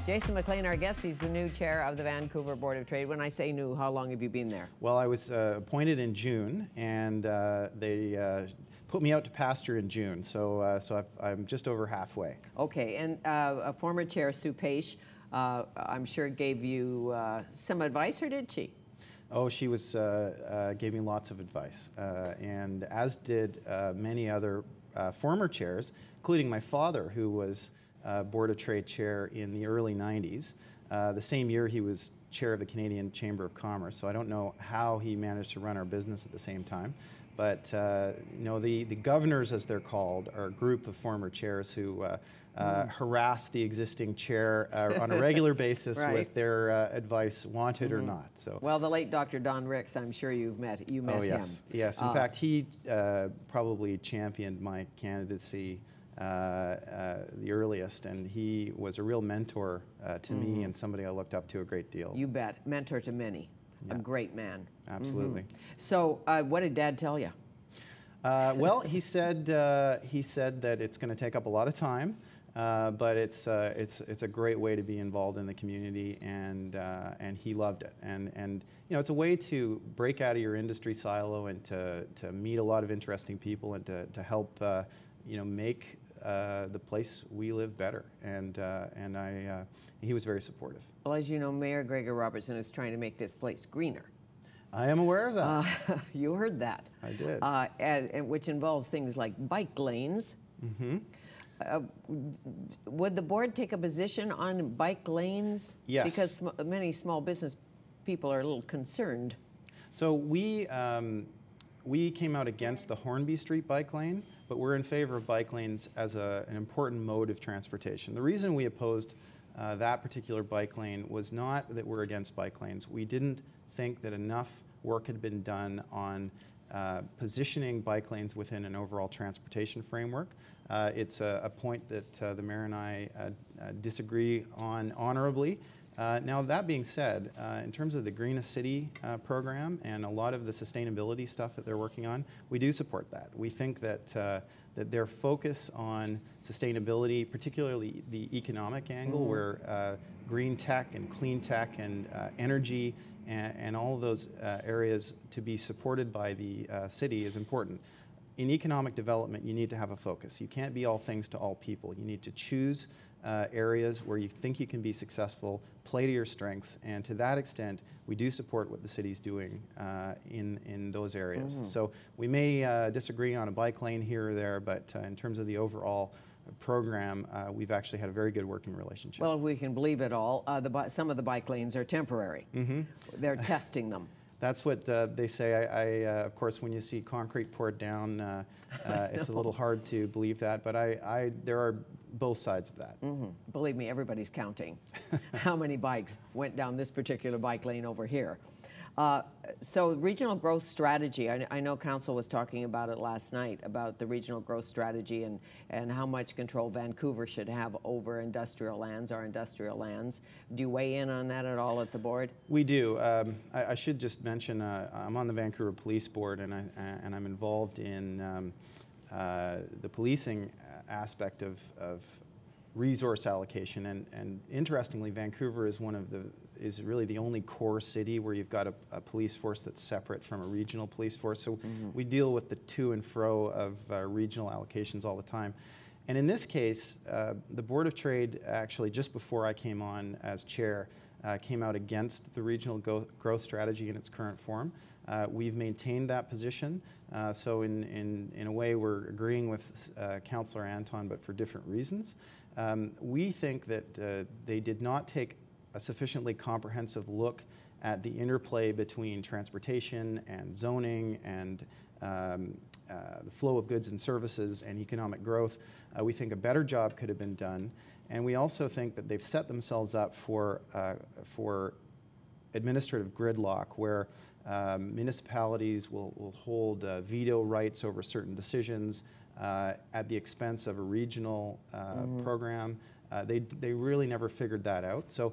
Jason McLean, our guest, he's the new chair of the Vancouver Board of Trade. When I say new, how long have you been there? Well, I was appointed in June, and they put me out to pasture in June, so I'm just over halfway. Okay, and a former chair, Sue Paish, I'm sure gave you some advice, or did she? Oh, she was gave me lots of advice, and as did many other former chairs, including my father, who was Board of Trade chair in the early 90s. The same year he was chair of the Canadian Chamber of Commerce, so I don't know how he managed to run our business at the same time. But you know, the governors, as they're called, are a group of former chairs who harass the existing chair on a regular basis right. with their advice, wanted or not. So, well, the late Dr. Don Ricks, I'm sure you met oh, yes. him. Yes, in fact, he probably championed my candidacy the earliest, and he was a real mentor to me and somebody I looked up to a great deal. You bet. Mentor to many. Yeah. A great man. Absolutely. So what did Dad tell you? Well, he said that it's going to take up a lot of time, but it's a great way to be involved in the community, and he loved it. And you know, it's a way to break out of your industry silo and to meet a lot of interesting people and to help you know, make the place we live better, and he was very supportive. Well, as you know, Mayor Gregor Robertson is trying to make this place greener. I am aware of that. You heard that. I did. And which involves things like bike lanes. Would the board take a position on bike lanes? Yes. Because many small business people are a little concerned. So we came out against the Hornby Street bike lane, but we're in favor of bike lanes as an important mode of transportation. The reason we opposed that particular bike lane was not that we're against bike lanes. We didn't think that enough work had been done on positioning bike lanes within an overall transportation framework. It's a point that the mayor and I disagree on honorably. Now, that being said, in terms of the Greenest City program and a lot of the sustainability stuff that they're working on, we do support that. We think that their focus on sustainability, particularly the economic angle, where green tech and clean tech and energy and all of those areas to be supported by the city is important. In economic development, you need to have a focus. You can't be all things to all people. You need to choose areas where you think you can be successful, play to your strengths, and to that extent, we do support what the city's doing in those areas. So we may disagree on a bike lane here or there, but in terms of the overall program, we've actually had a very good working relationship. Well, if we can believe it all, some of the bike lanes are temporary. They're testing them. That's what they say. Of course, when you see concrete poured down, it's a little hard to believe that, but there are both sides of that. Believe me, everybody's counting how many bikes went down this particular bike lane over here. So regional growth strategy, I know Council was talking about it last night, about the regional growth strategy and how much control Vancouver should have over industrial lands, our industrial lands. Do you weigh in on that at all at the board? We do. I should just mention I'm on the Vancouver Police Board, and I'm involved in the policing aspect of resource allocation, and interestingly, Vancouver is really the only core city where you've got a police force that's separate from a regional police force. So we deal with the to and fro of regional allocations all the time. And in this case, the Board of Trade actually, just before I came on as chair, came out against the regional growth strategy in its current form. We've maintained that position. So in a way, we're agreeing with Councillor Anton, but for different reasons. We think that they did not take a sufficiently comprehensive look at the interplay between transportation and zoning and the flow of goods and services and economic growth. We think a better job could have been done. And we also think that they've set themselves up for administrative gridlock, where municipalities will hold veto rights over certain decisions at the expense of a regional program. They really never figured that out. So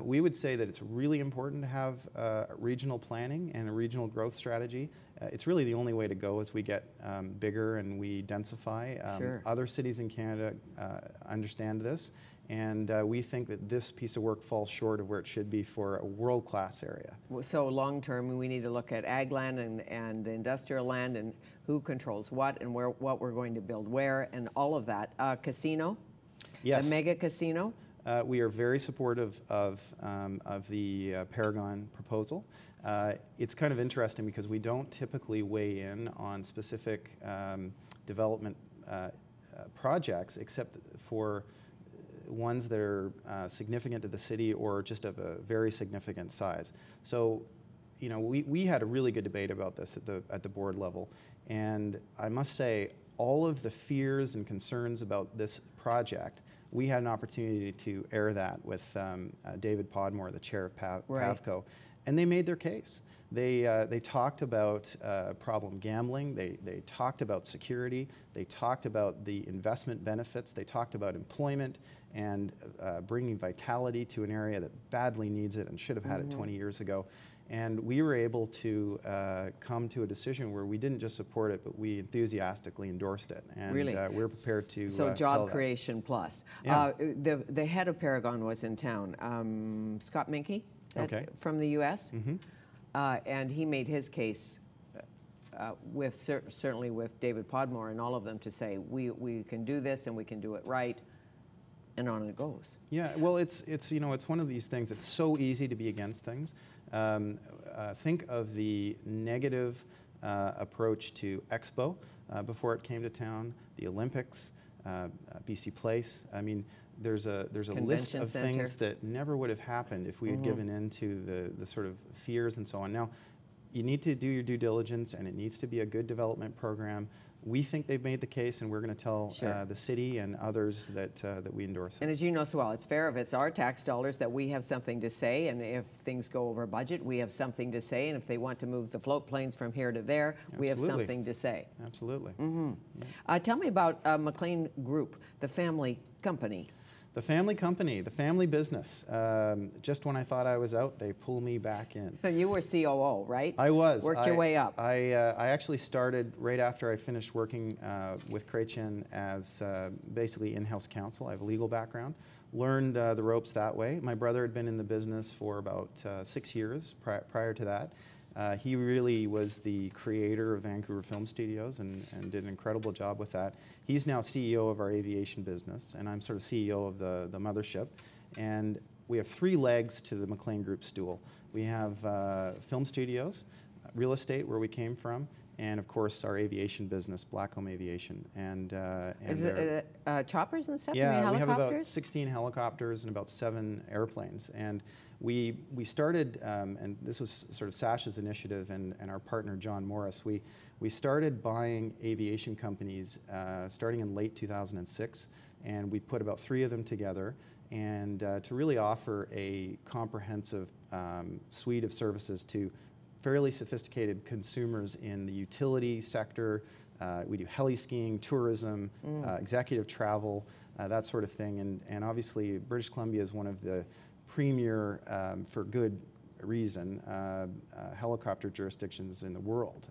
we would say that it's really important to have regional planning and a regional growth strategy, it's really the only way to go as we get bigger and we densify. Sure. Other cities in Canada understand this, and we think that this piece of work falls short of where it should be for a world-class area. So long term, we need to look at ag land and industrial land and who controls what and what we're going to build where and all of that. Casino? Yes. A mega casino? We are very supportive of the Paragon proposal. It's kind of interesting because we don't typically weigh in on specific development projects except for ones that are significant to the city or just of a very significant size. So, you know, we had a really good debate about this at the board level, and I must say all of the fears and concerns about this project, we had an opportunity to air that with David Podmore, the chair of PAVCO, and they made their case. They talked about problem gambling, they talked about security, they talked about the investment benefits, they talked about employment and bringing vitality to an area that badly needs it and should have had it 20 years ago. And we were able to come to a decision where we didn't just support it, but we enthusiastically endorsed it. And really? We're prepared to So job creation plus. Yeah. The head of Paragon was in town, Scott Minke, from the U.S., and he made his case certainly with David Podmore and all of them to say, we can do this and we can do it right. And on it goes. Yeah, well, it's you know, it's one of these things. It's so easy to be against things. Think of the negative approach to Expo before it came to town, the Olympics, BC Place. I mean, there's a list of things that never would have happened if we had given in to the sort of fears and so on. Now, you need to do your due diligence, and it needs to be a good development program. We think they've made the case, and we're going to tell the city and others that we endorse it. And as you know so well, it's fair if it's our tax dollars that we have something to say, and if things go over budget, we have something to say, and if they want to move the float planes from here to there, we have something to say. Absolutely. Tell me about McLean Group, the family company. The family company, the family business. Just when I thought I was out, they pull me back in. You were COO, right? I was. Worked your way up. I actually started right after I finished working with Chrétien as basically in-house counsel. I have a legal background. Learned the ropes that way. My brother had been in the business for about 6 years prior to that. He really was the creator of Vancouver Film Studios and did an incredible job with that. He's now CEO of our aviation business, and I'm sort of CEO of the mothership. And we have 3 legs to the McLean Group stool. We have film studios, real estate, where we came from, and of course our aviation business, Blackcomb Aviation. And is it choppers and stuff? Yeah, we have about 16 helicopters and about 7 airplanes. And we started, and this was sort of Sasha's initiative and our partner John Morris, we started buying aviation companies starting in late 2006, and we put about 3 of them together, and to really offer a comprehensive suite of services to fairly sophisticated consumers in the utility sector. We do heli skiing, tourism, executive travel, that sort of thing, and obviously British Columbia is one of the premier, for good reason, helicopter jurisdictions in the world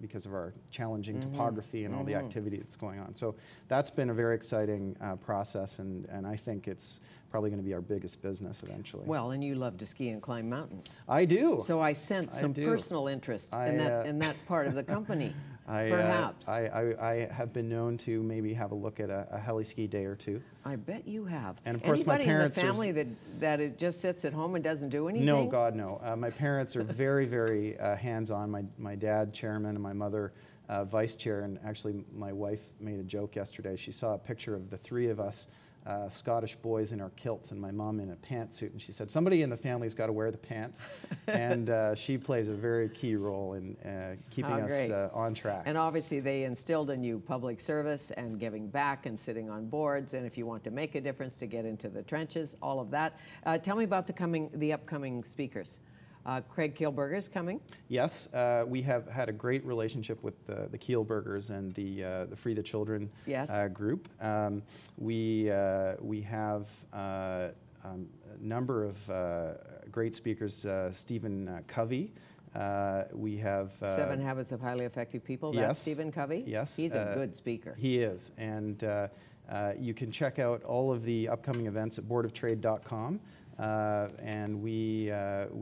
because of our challenging topography and all the activity that's going on. So that's been a very exciting process, and I think it's probably going to be our biggest business eventually. Well, and you love to ski and climb mountains. I do. So I sense some personal interest in that part of the company. Perhaps. I have been known to maybe have a look at a heli ski day or 2. I bet you have. And of course, anybody my parents in the family that it just sits at home and doesn't do anything? No, God, no. My parents are very, very hands-on. My dad, chairman, and my mother, vice chair. And actually, my wife made a joke yesterday. She saw a picture of the 3 of us, Scottish boys in our kilts and my mom in a pantsuit, and she said, somebody in the family's got to wear the pants. And she plays a very key role in keeping us on track. And obviously they instilled in you public service and giving back and sitting on boards, and if you want to make a difference, to get into the trenches, all of that. Tell me about the upcoming speakers. Craig Kielburger's coming. Yes, we have had a great relationship with the Kielburgers and the Free the Children group. We have a number of great speakers. Stephen Covey We have 7 Habits of Highly Effective People. That's yes, Stephen Covey? Yes. He's a good speaker. He is. And you can check out all of the upcoming events at boardoftrade.com. And we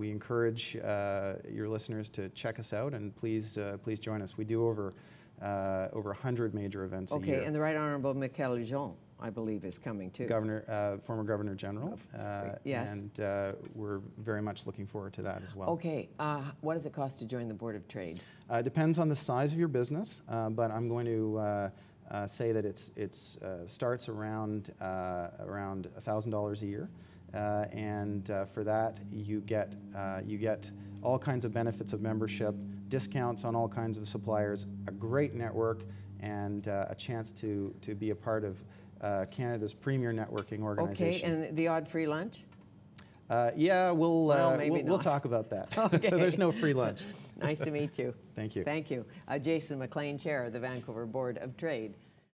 encourage your listeners to check us out, and please join us. We do over 100 major events a year. Okay, and the Right Honourable Michael Jean, I believe, is coming too. Former Governor General. Yes. And we're very much looking forward to that as well. Okay, what does it cost to join the Board of Trade? Depends on the size of your business, but I'm going to say that it starts around $1,000 a year. And for that, you get all kinds of benefits of membership, discounts on all kinds of suppliers, a great network, and a chance to be a part of Canada's premier networking organization. Okay, and the odd free lunch? Yeah, we'll not. talk about that. Okay. There's no free lunch. Nice to meet you. Thank you. Thank you. Jason McLean, Chair of the Vancouver Board of Trade.